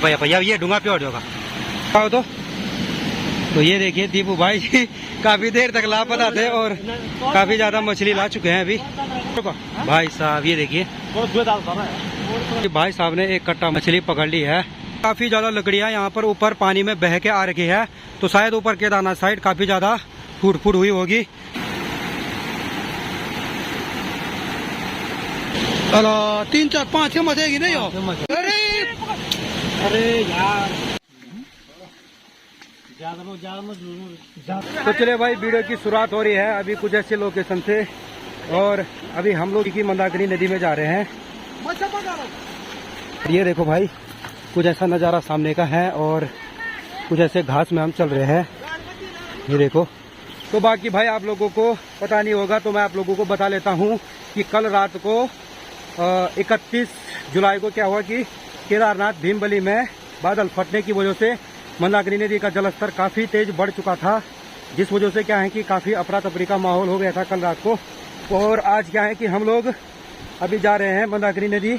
पकड़ा ये डूंगा प्योर होगा तो ये देखिए दीपू भाई जी काफी देर तक लापता थे और काफी ज्यादा मछली ला चुके हैं अभी। भाई साहब ये देखिए भाई साहब ने एक कट्टा मछली पकड़ ली है। काफी ज्यादा लकड़ियां यहाँ पर ऊपर पानी में बह के आ रखी है, तो शायद ऊपर केदारनाथ साइड काफी ज्यादा फूट फूट हुई होगी। चलो 3 4 5 मचेगी नहीं हो। अरे यार तो चलिए भाई वीडियो की शुरुआत हो रही है अभी कुछ ऐसे लोकेशन से, और अभी हम लोग की मंदाकिनी नदी में जा रहे हैं। ये देखो भाई कुछ ऐसा नज़ारा सामने का है और कुछ ऐसे घास में हम चल रहे हैं, ये देखो। तो बाकी भाई आप लोगों को पता नहीं होगा तो मैं आप लोगों को बता लेता हूँ कि कल रात को 31 जुलाई को क्या हुआ कि केदारनाथ भीमबली में बादल फटने की वजह से मंदाकिनी नदी का जलस्तर काफ़ी तेज बढ़ चुका था, जिस वजह से क्या है कि काफ़ी अफरा तफरी का माहौल हो गया था कल रात को। और आज क्या है कि हम लोग अभी जा रहे हैं मंदाकिनी नदी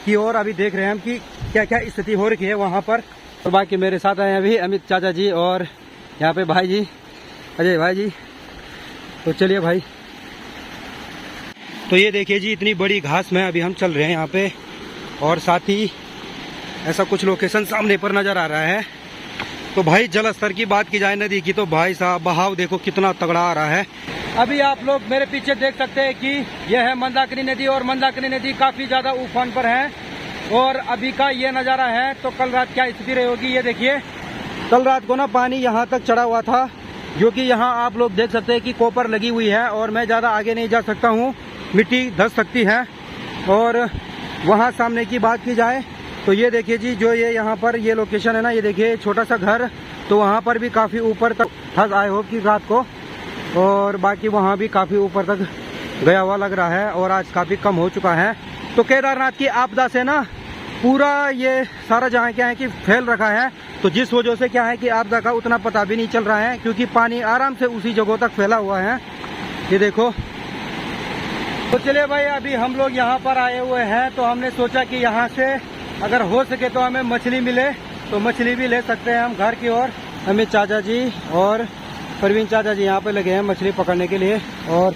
की ओर, अभी देख रहे हैं हम कि क्या क्या स्थिति हो रही है वहाँ पर। और बाकी मेरे साथ आए अभी अमित चाचा जी और यहाँ पे भाई जी अजय भाई जी। तो चलिए भाई, तो ये देखिए जी इतनी बड़ी घास में अभी हम चल रहे हैं यहाँ पे, और साथ ही ऐसा कुछ लोकेशन सामने पर नज़र आ रहा है। तो भाई जल स्तर की बात की जाए नदी की तो भाई साहब बहाव देखो कितना तगड़ा आ रहा है। अभी आप लोग मेरे पीछे देख सकते हैं कि यह है मंदाकिनी नदी, और मंदाकिनी नदी काफ़ी ज़्यादा उफान पर है। और अभी का ये नज़ारा है तो कल रात क्या स्थिति रही होगी ये देखिए। कल रात को ना पानी यहाँ तक चढ़ा हुआ था, जो कि यहाँ आप लोग देख सकते हैं कि कोपर लगी हुई है, और मैं ज़्यादा आगे नहीं जा सकता हूँ, मिट्टी धंस सकती है। और वहाँ सामने की बात की जाए तो ये देखिए जी जो ये यहाँ पर ये लोकेशन है ना, ये देखिए छोटा सा घर, तो वहाँ पर भी काफ़ी ऊपर तक धंस आए हो कि रात को, और बाकी वहाँ भी काफ़ी ऊपर तक गया हुआ लग रहा है, और आज काफ़ी कम हो चुका है। तो केदारनाथ की आपदा से ना पूरा ये सारा जहाँ क्या है कि फैल रखा है, तो जिस वजह से क्या है कि आपदा का उतना पता भी नहीं चल रहा है, क्योंकि पानी आराम से उसी जगहों तक फैला हुआ है, ये देखो। तो चलिए भाई अभी हम लोग यहाँ पर आए हुए हैं, तो हमने सोचा कि यहाँ से अगर हो सके तो हमें मछली मिले तो मछली भी ले सकते हैं हम घर की ओर। अमित चाचा जी और परवीन चाचा जी यहाँ पे लगे हैं मछली पकड़ने के लिए, और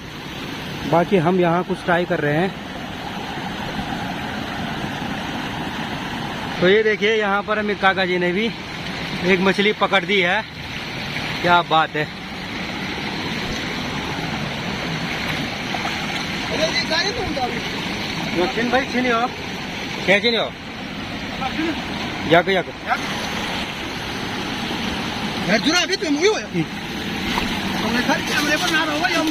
बाकी हम यहाँ कुछ ट्राई कर रहे हैं। तो ये देखिए यहाँ पर अमित काका जी ने भी एक मछली पकड़ दी है, क्या बात है। छिन भाई छिनी हो क्या छिनी हो जाके जाके जुरा भी तुम हुई हो हमने खा कैमरे पर ना रहो ये हम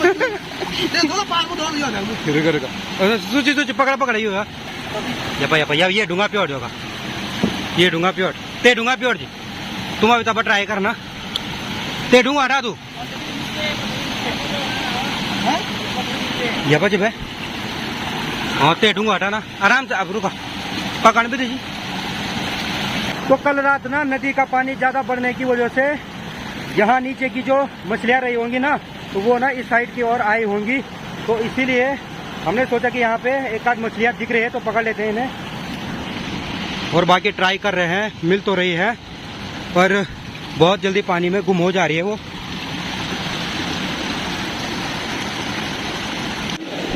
थोड़ा पार को धो दिया करेगा सूची पकड़ा ही होगा ये डूंगा प्योर होगा, ये डूंगा प्योर ते डूंगा प्योर जी। तुम अभी तब ट्राई करना ते डूंगा हटा तू ये भाई हाँ ते डूंगा हटाना आराम से, अब रुका पकड़ भी दीजिए। तो कल रात ना नदी का पानी ज़्यादा बढ़ने की वजह से यहाँ नीचे की जो मछलियाँ रही होंगी ना, तो वो ना इस साइड की ओर आई होंगी, तो इसीलिए हमने सोचा कि यहाँ पे एक आध मछलियाँ दिख रही है तो पकड़ लेते हैं इन्हें। और बाकी ट्राई कर रहे हैं, मिल तो रही है पर बहुत जल्दी पानी में गुम हो जा रही है वो।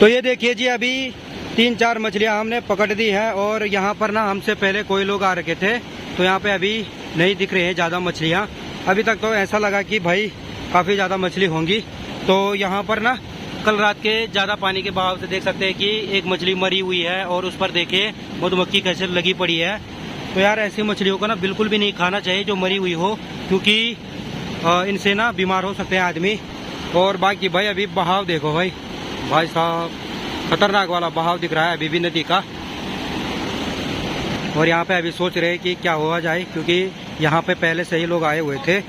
तो ये देखिए जी अभी 3-4 मछलियाँ हमने पकड़ दी है, और यहाँ पर ना हमसे पहले कोई लोग आ रखे थे, तो यहाँ पे अभी नहीं दिख रही है ज़्यादा मछलियाँ। अभी तक तो ऐसा लगा कि भाई काफ़ी ज़्यादा मछली होंगी। तो यहाँ पर ना कल रात के ज़्यादा पानी के बहाव से देख सकते हैं कि एक मछली मरी हुई है, और उस पर देखिए मधुमक्खी कैसे लगी पड़ी है। तो यार ऐसी मछलियों को ना बिल्कुल भी नहीं खाना चाहिए जो मरी हुई हो, क्योंकि इनसे ना बीमार हो सकते हैं आदमी। और बाकी भाई अभी बहाव देखो भाई साहब खतरनाक वाला बहाव दिख रहा है अभी भी नदी का। और यहाँ पे अभी सोच रहे हैं कि क्या हुआ जाए, क्योंकि यहाँ पे पहले से ही लोग आए हुए थे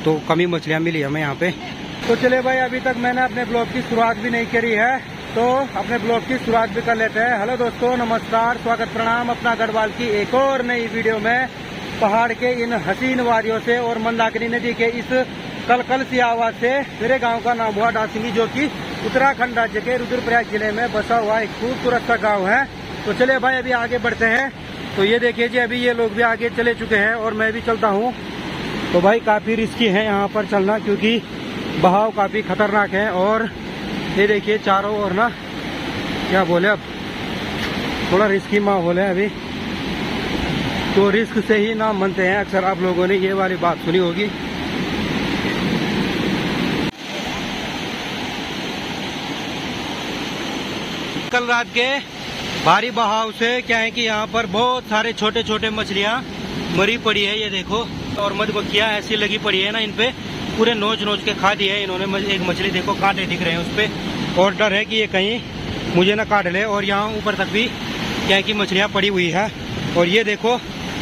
तो कमी मछलियाँ मिली हमें यहाँ पे। तो चले भाई अभी तक मैंने अपने ब्लॉग की शुरुआत भी नहीं करी है, तो अपने ब्लॉग की शुरुआत भी कर लेते हैं। हेलो दोस्तों, नमस्कार, स्वागत प्रणाम अपना गढ़वाल की एक और नई वीडियो में। पहाड़ के इन हसीन वादियों से और मंदाकिनी नदी के इस कलकल सी आवाज से मेरे गांव का नाम हुआ डासिंगी, जो कि उत्तराखंड राज्य के रुद्रप्रयाग जिले में बसा हुआ एक खूबसूरत सा गाँव है। तो चलिए भाई अभी आगे बढ़ते हैं। तो ये देखिए जी अभी ये लोग भी आगे चले चुके हैं और मैं भी चलता हूँ। तो भाई काफ़ी रिस्की है यहाँ पर चलना, क्योंकि बहाव काफ़ी खतरनाक है। और ये देखिए चारों ओर ना क्या बोले, अब थोड़ा रिस्की माहौल है अभी। तो रिस्क से ही नाम बनते हैं, अक्सर आप लोगों ने ये वाली बात सुनी होगी। कल रात के भारी बहाव से क्या है कि यहाँ पर बहुत सारे छोटे छोटे मछलियाँ मरी पड़ी है, ये देखो। और मधुमक्खियाँ ऐसी लगी पड़ी है ना, इन पे पूरे नोच नोच के खा दिया है इन्होंने। एक मछली देखो कांटे दिख रहे हैं उस पे, और डर है कि ये कहीं मुझे ना काट ले। और यहाँ ऊपर तक भी क्या है कि मछलियाँ पड़ी हुई है। और ये देखो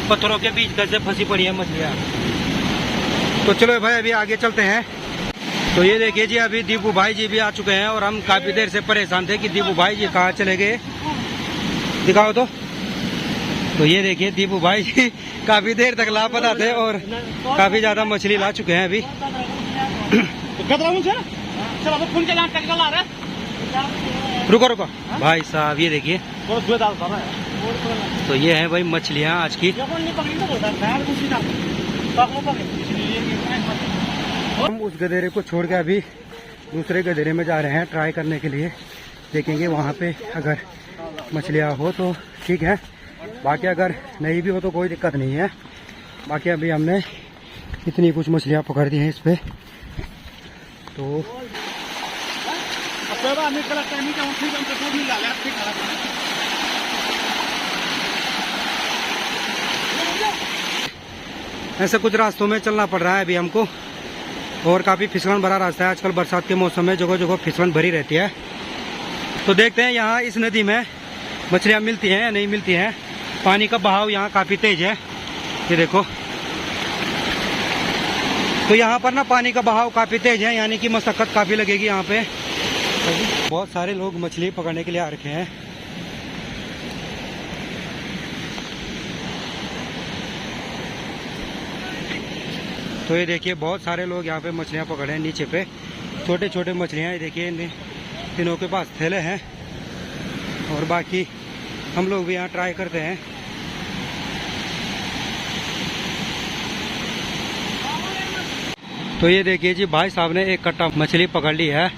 पत्थरों के बीच कैसे फंसी पड़ी है मछलियाँ। तो चलो भाई अभी आगे चलते हैं। तो ये देखिए जी अभी दीपू भाई जी भी आ चुके हैं और हम काफी देर से परेशान थे कि दीपू भाई जी कहाँ चले गए, दिखाओ तो ये देखिए दीपू भाई जी काफी देर तक लापता थे और काफी ज्यादा मछली ला चुके हैं अभी। रुको रुको भाई साहब, ये देखिए तो ये है भाई मछलियाँ आज की। हम उस गधेरे को छोड़ के अभी दूसरे गधेरे में जा रहे हैं ट्राई करने के लिए। देखेंगे वहाँ पे अगर मछलियाँ हो तो ठीक है, बाकी अगर नहीं भी हो तो कोई दिक्कत नहीं है। बाकी अभी हमने इतनी कुछ मछलियाँ पकड़ दी हैं इस पे। तो ऐसे कुछ रास्तों में चलना पड़ रहा है अभी हमको, और काफ़ी फिसलन भरा रास्ता है। आजकल बरसात के मौसम में जगह जगह फिसलन भरी रहती है। तो देखते हैं यहाँ इस नदी में मछलियाँ मिलती हैं या नहीं मिलती हैं। पानी का बहाव यहाँ काफ़ी तेज है, ये देखो। तो यहाँ पर ना पानी का बहाव काफ़ी तेज है, यानी कि मशक्कत काफ़ी लगेगी यहाँ पे। बहुत सारे लोग मछली पकड़ने के लिए आ रखे हैं। तो ये देखिए बहुत सारे लोग यहाँ पे मछलियाँ पकड़े हैं। नीचे पे छोटे छोटे मछलियाँ, ये देखिए इनों के पास थैले हैं। और बाकी हम लोग भी यहाँ ट्राई करते हैं। तो ये देखिए जी भाई साहब ने एक कट्टा मछली पकड़ ली है।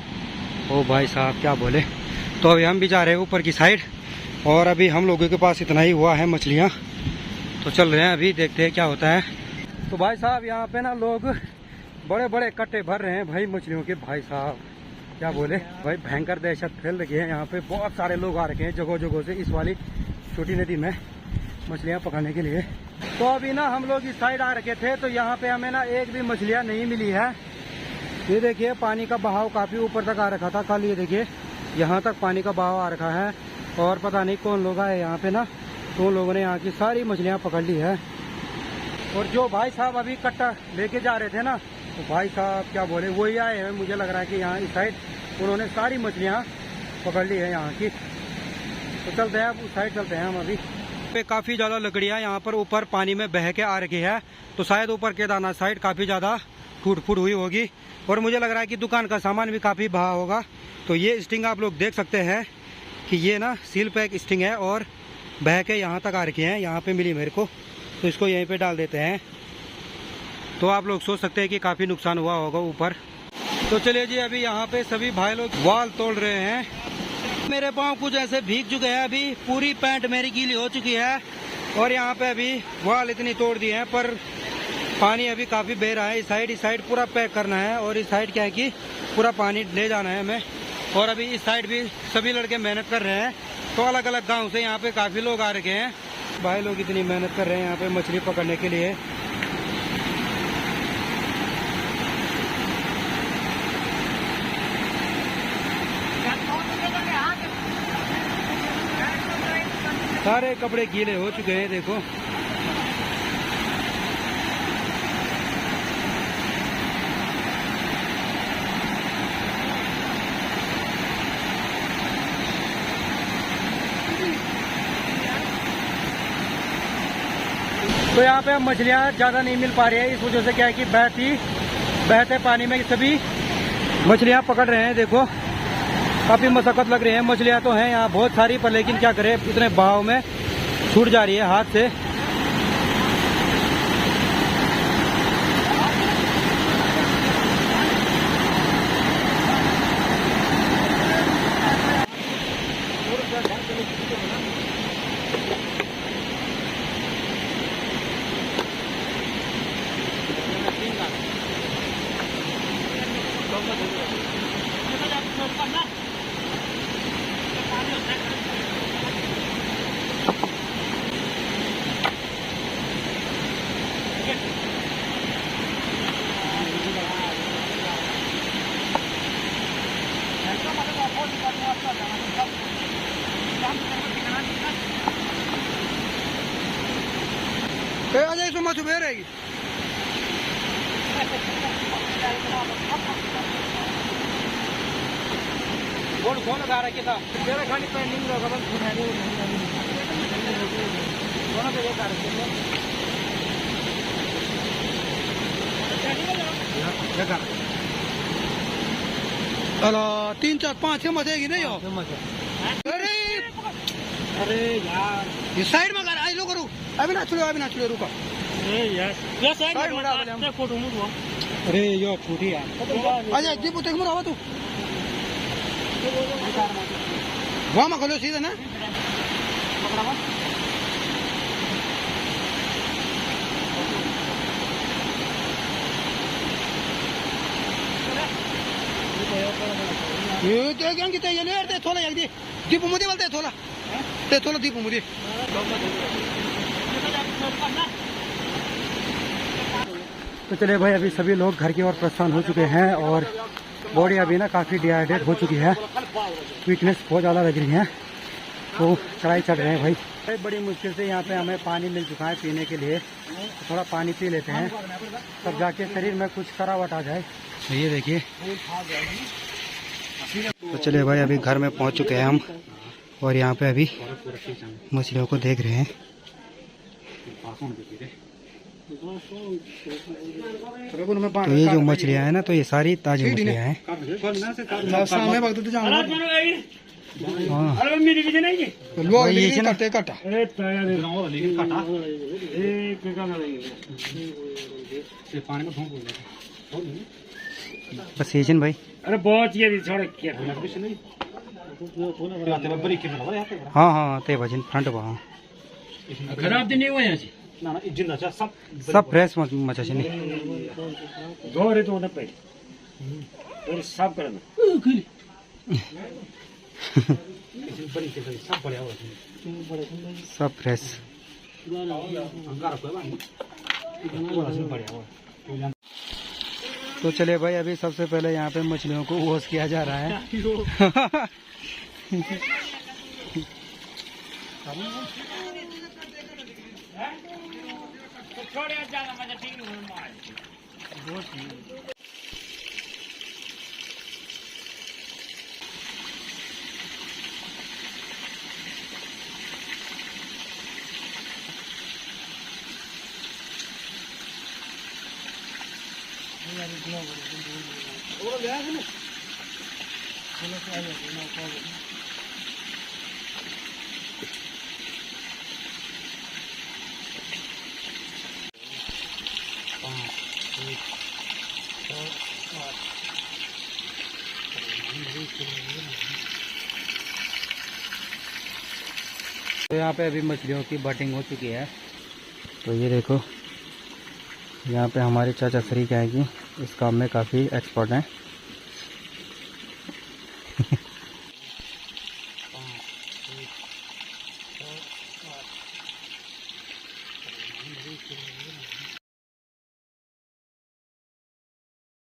ओ भाई साहब क्या बोले। तो अभी हम भी जा रहे हैं ऊपर की साइड, और अभी हम लोगों के पास इतना ही हुआ है मछलियाँ। तो चल रहे हैं अभी, देखते हैं क्या होता है। तो भाई साहब यहाँ पे ना लोग बड़े बड़े कट्टे भर रहे हैं भाई मछलियों के। भाई साहब क्या बोले भाई, भयंकर दहशत फैल रही है यहाँ पे। बहुत सारे लोग आ रखे हैं जगह जगह से इस वाली छोटी नदी में मछलियाँ पकड़ने के लिए। तो अभी ना हम लोग इस साइड आ रखे थे, तो यहाँ पे हमें ना एक भी मछलियाँ नहीं मिली है। ये देखिए पानी का बहाव काफ़ी ऊपर तक आ रखा था कल, ये देखिए यहाँ तक पानी का बहाव आ रखा है। और पता नहीं कौन लोग आए यहाँ पे ना, तो लोगों ने यहाँ की सारी मछलियाँ पकड़ ली है। और जो भाई साहब अभी कट्टा लेके जा रहे थे ना, तो भाई साहब क्या बोले वही आए हैं। मुझे लग रहा है कि यहाँ इस साइड उन्होंने सारी मछलियाँ पकड़ ली है यहाँ की। तो चलते हैं अब उस साइड चलते हैं हम अभी। पे काफ़ी ज़्यादा लकड़ियाँ यहाँ पर ऊपर पानी में बह के आ रखी है। तो शायद ऊपर केदारनाथ साइड काफ़ी ज़्यादा टूट फूट हुई होगी। और मुझे लग रहा है कि दुकान का सामान भी काफ़ी बहा होगा। तो ये स्टिंग आप लोग देख सकते हैं कि ये ना सील पैक स्टिंग है और बह के यहाँ तक आ रखी है। यहाँ पे मिली मेरे को, तो इसको यहीं पे डाल देते हैं। तो आप लोग सोच सकते हैं कि काफ़ी नुकसान हुआ होगा ऊपर। तो चलिए जी अभी यहाँ पे सभी भाई लोग वाल तोड़ रहे हैं। मेरे पाँव कुछ ऐसे भीग चुके हैं, अभी पूरी पैंट मेरी गीली हो चुकी है। और यहाँ पे अभी वाल इतनी तोड़ दी है, पर पानी अभी काफ़ी बह रहा है। इस साइड पूरा पैक करना है, और इस साइड क्या है कि पूरा पानी ले जाना है हमें। और अभी इस साइड भी सभी लड़के मेहनत कर रहे हैं। तो अलग अलग गाँव से यहाँ पे काफ़ी लोग आ रखे हैं। भाई लोग इतनी मेहनत कर रहे हैं यहाँ पे मछली पकड़ने के लिए। सारे कपड़े गीले हो चुके हैं देखो। तो यहाँ पे अब मछलियाँ ज़्यादा नहीं मिल पा रही है, इस वजह से क्या है कि बहते पानी में सभी मछलियाँ पकड़ रहे हैं देखो। काफ़ी मशक्कत लग रही है। मछलियाँ तो हैं यहाँ बहुत सारी, पर लेकिन क्या करें, इतने बहाव में छूट जा रही है हाथ से। आ जाए, इसमें मछ उभे रहेगी। बोल कौन लगा रहा था तेरा खानी पेंडिंग लगा बस सुनाने कौन पे लगा रहा है। अला 3 4 5 6 मचेगी नहीं हो। अरे अरे यार ये साइड में कर, आई लो करूँ। अभी ना छुड़े रुका। ये साइड में डाल फोटो मुड़वा। अरे यो छूटी यार। आ जा दीपू तेरे मुड़ा तू। वहाँ में खोलो सीधा ना। ये तो क्या कितना ये ले आते थोड़ा यार दीपू मुझे बोलते थोड़ा ते थोड़ा दीपू मुझे। तो चले भाई, अभी सभी लोग घर की ओर प्रस्थान हो चुके हैं और बॉडी अभी ना काफ़ी डिहाइड्रेट हो चुकी है, वीकनेस बहुत ज़्यादा लग रही है, तो चढ़ाई चढ़ रहे हैं भाई। बड़ी मुश्किल से यहाँ पे हमें पानी मिल चुका है पीने के लिए, तो थोड़ा पानी पी लेते हैं तब जाके शरीर में कुछ करावट आ जाए। तो ये देखिए, तो चले भाई अभी घर में पहुँच चुके हैं हम और यहाँ पे अभी मछलियों को देख रहे हैं। तो ये जो मछलियाँ हैं ना, तो ये सारी ताजी मछलियाँ हैं। बस सीजन भाई। अरे बहुत ये हाँ हाँ ते भजन फ्रंट वहाँ खराब दिन नहीं हुआ यहाँ से सब फ्रेश मछली नहीं। दो रे तो पे और साफ करना सब फ्रेश। तो चले भाई, अभी सबसे पहले यहाँ पे मछलियों को वॉश किया जा रहा है। तो यहाँ पे अभी मछलियों की बटिंग हो चुकी है। तो ये देखो, यहाँ पे हमारे चाचा श्री क्या है कि इस काम में काफ़ी एक्सपर्ट हैं।